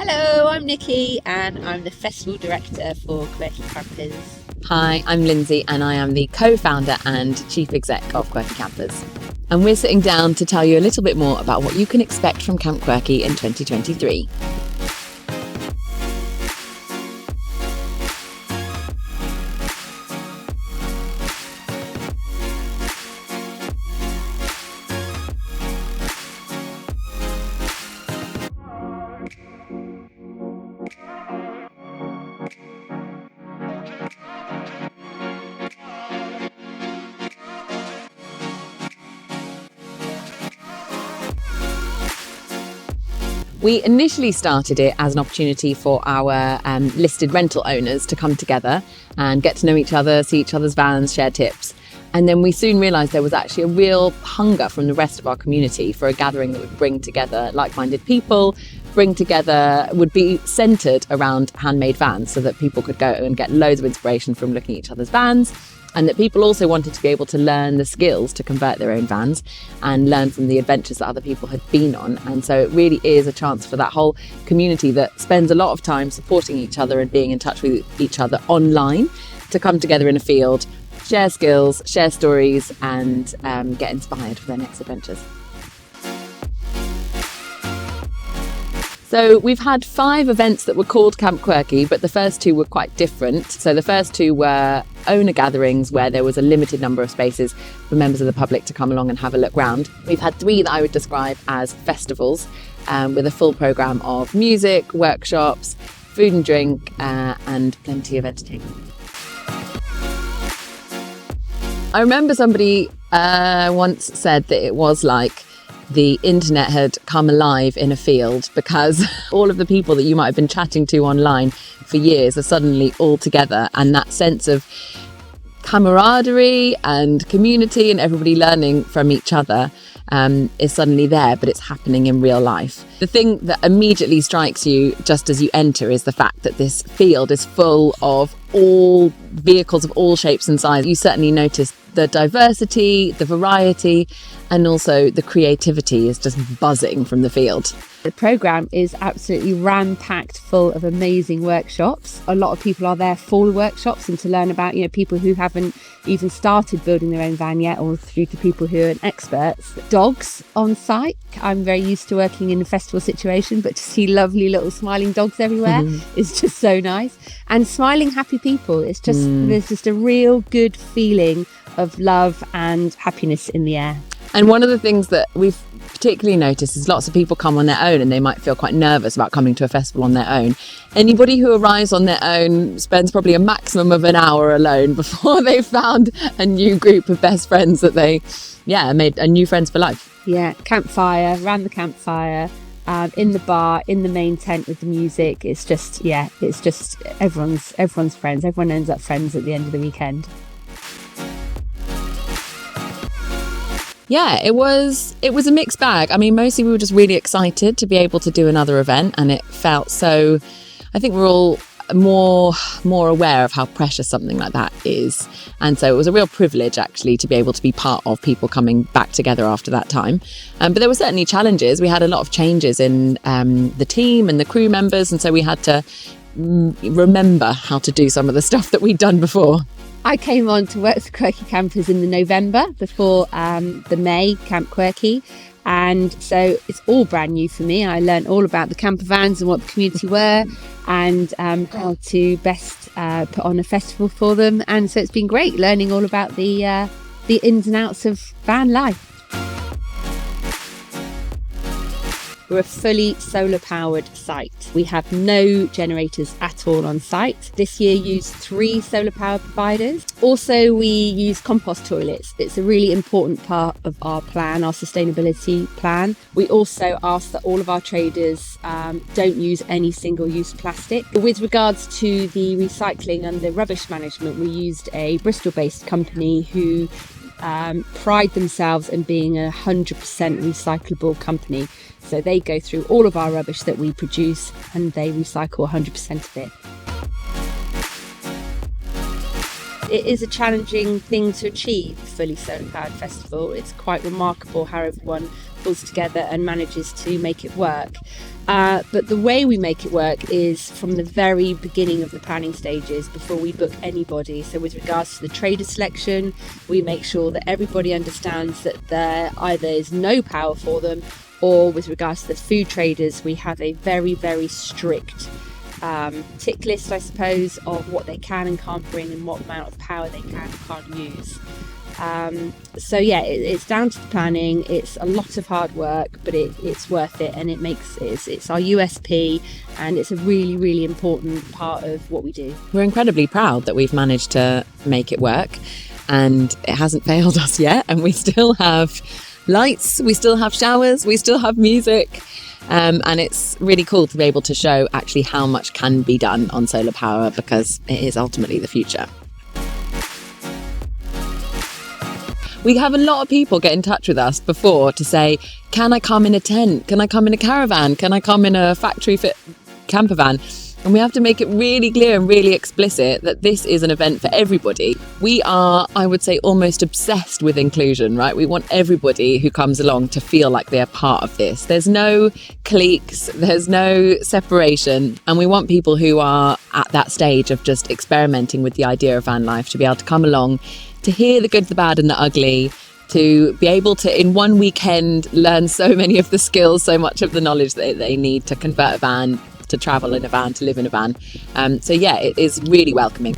Hello, I'm Nikki and I'm the Festival Director for Quirky Campers. Hi, I'm Lindsay and I am the co-founder and chief exec of Quirky Campers. And we're sitting down to tell you a little bit more about what you can expect from Camp Quirky in 2023. We initially started it as an opportunity for our listed rental owners to come together and get to know each other, see each other's vans, share tips. And then we soon realised there was actually a real hunger from the rest of our community for a gathering that would bring together like-minded people, would be centred around handmade vans so that people could go and get loads of inspiration from looking at each other's vans. And that people also wanted to be able to learn the skills to convert their own vans and learn from the adventures that other people had been on. And so it really is a chance for that whole community that spends a lot of time supporting each other and being in touch with each other online to come together in a field, share skills, share stories, and get inspired for their next adventures. So we've had 5 events that were called Camp Quirky, but the first 2 were quite different. So the first 2 were owner gatherings where there was a limited number of spaces for members of the public to come along and have a look round. We've had 3 that I would describe as festivals with a full programme of music, workshops, food and drink, and plenty of entertainment. I remember somebody once said that it was like the internet had come alive in a field because all of the people that you might have been chatting to online for years are suddenly all together, and that sense of camaraderie and community and everybody learning from each other is suddenly there, but it's happening in real life. The thing that immediately strikes you just as you enter is the fact that this field is full of all vehicles of all shapes and sizes. You certainly notice the diversity, the variety, and also the creativity is just buzzing from the field. The programme is absolutely ram-packed full of amazing workshops. A lot of people are there for the workshops and to learn about, people who haven't even started building their own van yet, or through to people who are experts. Dogs on site. I'm very used to working in a festival situation, but to see lovely little smiling dogs everywhere is just so nice. And smiling, happy people. It's just, there's just a real good feeling of love and happiness in the air. And one of the things that we've particularly noticed is lots of people come on their own and they might feel quite nervous about coming to a festival on their own. Anybody who arrives on their own spends probably a maximum of an hour alone before they've found a new group of best friends that they, made a new friends for life. Yeah, campfire, around the campfire, in the bar, in the main tent with the music. It's just everyone's friends. Everyone ends up friends at the end of the weekend. Yeah, it was a mixed bag. I mean, mostly we were just really excited to be able to do another event, and it felt so, I think we're all more aware of how precious something like that is. And so it was a real privilege actually to be able to be part of people coming back together after that time. But there were certainly challenges. We had a lot of changes in the team and the crew members, and so we had to remember how to do some of the stuff that we'd done before. I came on to work for Quirky Campers in the November before the May Camp Quirky, and so it's all brand new for me. I learned all about the camper vans and what the community were, and how to best put on a festival for them. And so it's been great learning all about the ins and outs of van life. We're a fully solar powered site. We have no generators at all on site. This year used 3 solar power providers. Also, we use compost toilets. It's a really important part of our plan, our sustainability plan. We also ask that all of our traders don't use any single-use plastic. With regards to the recycling and the rubbish management, we used a Bristol-based company who pride themselves in being a 100% recyclable company. So they go through all of our rubbish that we produce and they recycle 100% of it. It is a challenging thing to achieve, a fully solar powered festival. It's quite remarkable how everyone pulls together and manages to make it work. But the way we make it work is from the very beginning of the planning stages, before we book anybody. So with regards to the trader selection, we make sure that everybody understands that there either is no power for them, or with regards to the food traders, we have a very, very strict tick list, I suppose, of what they can and can't bring and what amount of power they can and can't use. So yeah, it's down to the planning. It's a lot of hard work, but it's worth it, and it's our USP, and it's a really, really important part of what we do. We're incredibly proud that we've managed to make it work, and it hasn't failed us yet, and we still have lights, we still have showers, we still have music. And it's really cool to be able to show actually how much can be done on solar power, because it is ultimately the future. We have a lot of people get in touch with us before to say, can I come in a tent? Can I come in a caravan? Can I come in a factory fit camper van? And we have to make it really clear and really explicit that this is an event for everybody. We are, I would say, almost obsessed with inclusion, right? We want everybody who comes along to feel like they're part of this. There's no cliques, there's no separation. And we want people who are at that stage of just experimenting with the idea of van life to be able to come along, to hear the good, the bad and the ugly, to be able to, in one weekend, learn so many of the skills, so much of the knowledge that they need to convert a van, to travel in a van, to live in a van. So yeah, it is really welcoming.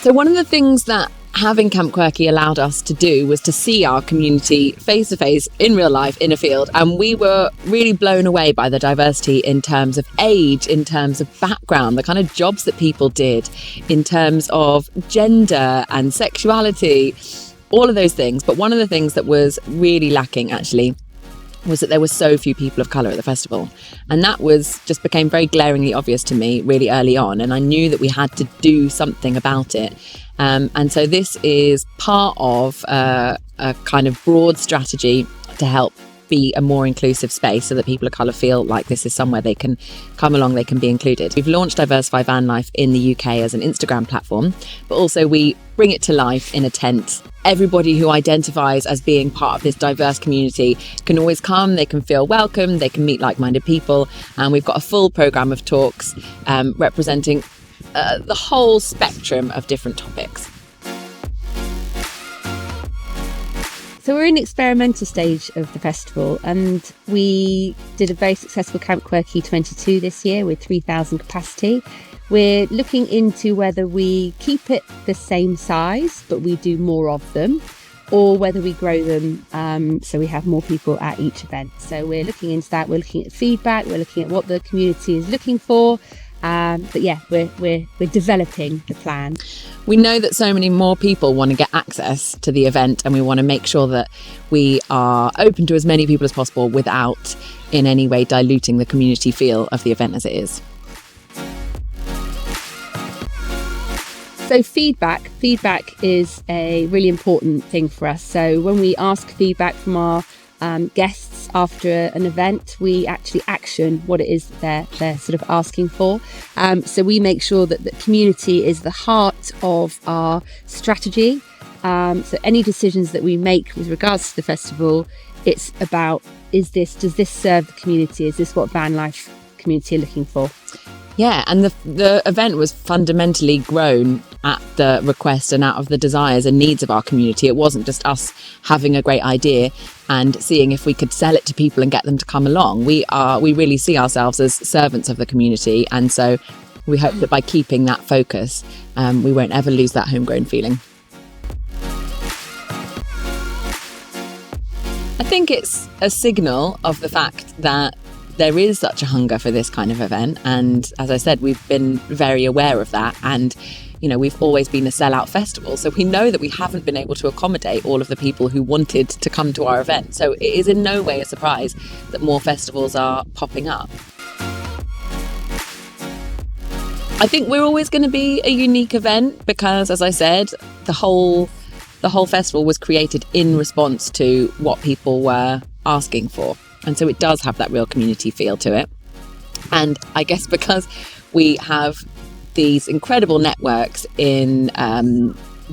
So one of the things that having Camp Quirky allowed us to do was to see our community face to face in real life in a field, and we were really blown away by the diversity in terms of age, in terms of background, the kind of jobs that people did, in terms of gender and sexuality, all of those things. But one of the things that was really lacking actually was that there were so few people of colour at the festival. And that just became very glaringly obvious to me really early on. And I knew that we had to do something about it. And so this is part of a kind of broad strategy to help be a more inclusive space so that people of colour feel like this is somewhere they can come along, they can be included. We've launched Diversify Van Life in the UK as an Instagram platform, but also we bring it to life in a tent. Everybody who identifies as being part of this diverse community can always come, they can feel welcome, they can meet like-minded people, and we've got a full programme of talks representing the whole spectrum of different topics. So we're in the experimental stage of the festival, and we did a very successful Camp Quirky 22 this year with 3,000 capacity. We're looking into whether we keep it the same size, but we do more of them, or whether we grow them so we have more people at each event. So we're looking into that. We're looking at feedback. We're looking at what the community is looking for. But yeah, we're developing the plan. We know that so many more people want to get access to the event, and we want to make sure that we are open to as many people as possible without in any way diluting the community feel of the event as it is. So feedback is a really important thing for us. So when we ask feedback from our guests after an event, we actually action what it is that they're sort of asking for. So we make sure that the community is the heart of our strategy. So any decisions that we make with regards to the festival, it's about, does this serve the community? Is this what van life community are looking for? Yeah, and the event was fundamentally grown at the request and out of the desires and needs of our community. It wasn't just us having a great idea and seeing if we could sell it to people and get them to come along. We really see ourselves as servants of the community, and so we hope that by keeping that focus, we won't ever lose that homegrown feeling. I think it's a signal of the fact that there is such a hunger for this kind of event, and as I said, we've been very aware of that, and we've always been a sellout festival, so we know that we haven't been able to accommodate all of the people who wanted to come to our event. So it is in no way a surprise that more festivals are popping up. I think we're always going to be a unique event because, as I said, the whole festival was created in response to what people were asking for. And so it does have that real community feel to it. And I guess because we have these incredible networks in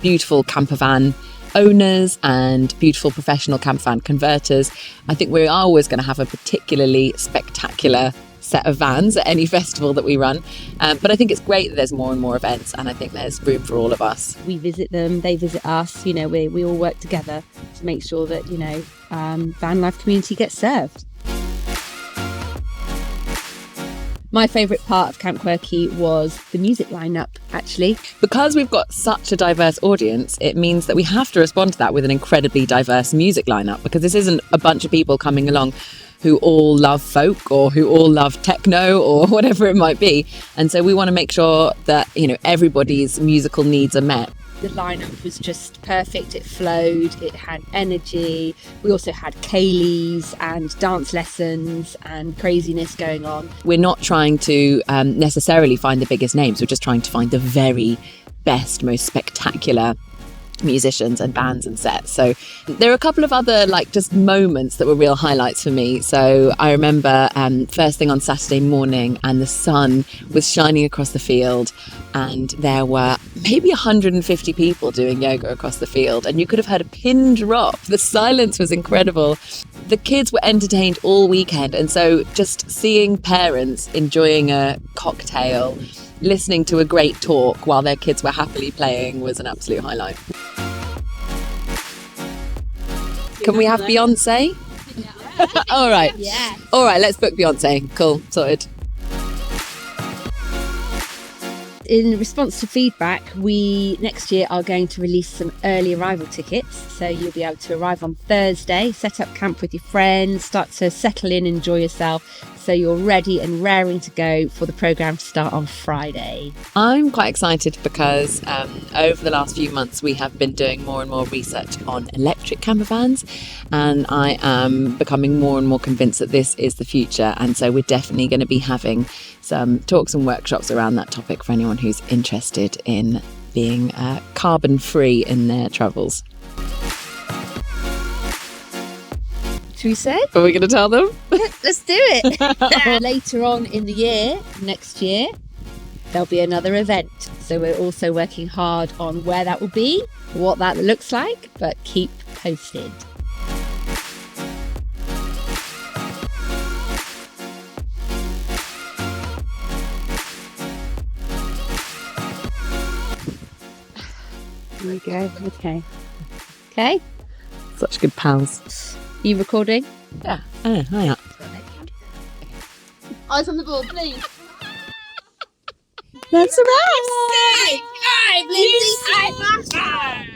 beautiful camper van owners and beautiful professional camper van converters. I think we're always going to have a particularly spectacular set of vans at any festival that we run, but I think it's great that there's more and more events, and I think there's room for all of us. We visit them, they visit us, you know, we all work together to make sure that, you know, van life community gets served. My favourite part of Camp Quirky was the music lineup, actually. Because we've got such a diverse audience, it means that we have to respond to that with an incredibly diverse music lineup, because this isn't a bunch of people coming along who all love folk or who all love techno or whatever it might be. And so we want to make sure that, you know, everybody's musical needs are met. The lineup was just perfect. It flowed, it had energy. We also had Kayleys and dance lessons and craziness going on. We're not trying to necessarily find the biggest names. We're just trying to find the very best, most spectacular musicians and bands and sets. So there are a couple of other just moments that were real highlights for me. So I remember first thing on Saturday morning, and the sun was shining across the field, and there were maybe 150 people doing yoga across the field, and you could have heard a pin drop. The silence was incredible. The kids were entertained all weekend, and so just seeing parents enjoying a cocktail, listening to a great talk while their kids were happily playing was an absolute highlight. Can we have Beyonce? All right. Yeah. All right, let's book Beyonce. Cool, sorted. In response to feedback, we next year are going to release some early arrival tickets. So you'll be able to arrive on Thursday, set up camp with your friends, start to settle in, enjoy yourself, so you're ready and raring to go for the programme to start on Friday. I'm quite excited because over the last few months we have been doing more and more research on electric camper vans, and I am becoming more and more convinced that this is the future, and so we're definitely going to be having some talks and workshops around that topic for anyone who's interested in being carbon free in their travels. Should we say? Are we going to tell them? Let's do it. Later on in the year, next year, there'll be another event. So we're also working hard on where that will be, what that looks like, but keep posted. There we go. Okay. Such good pals. Are you recording? Yeah. Oh, hiya. Eyes on the ball, please. That's a wrap. 5, Lindsay, 5.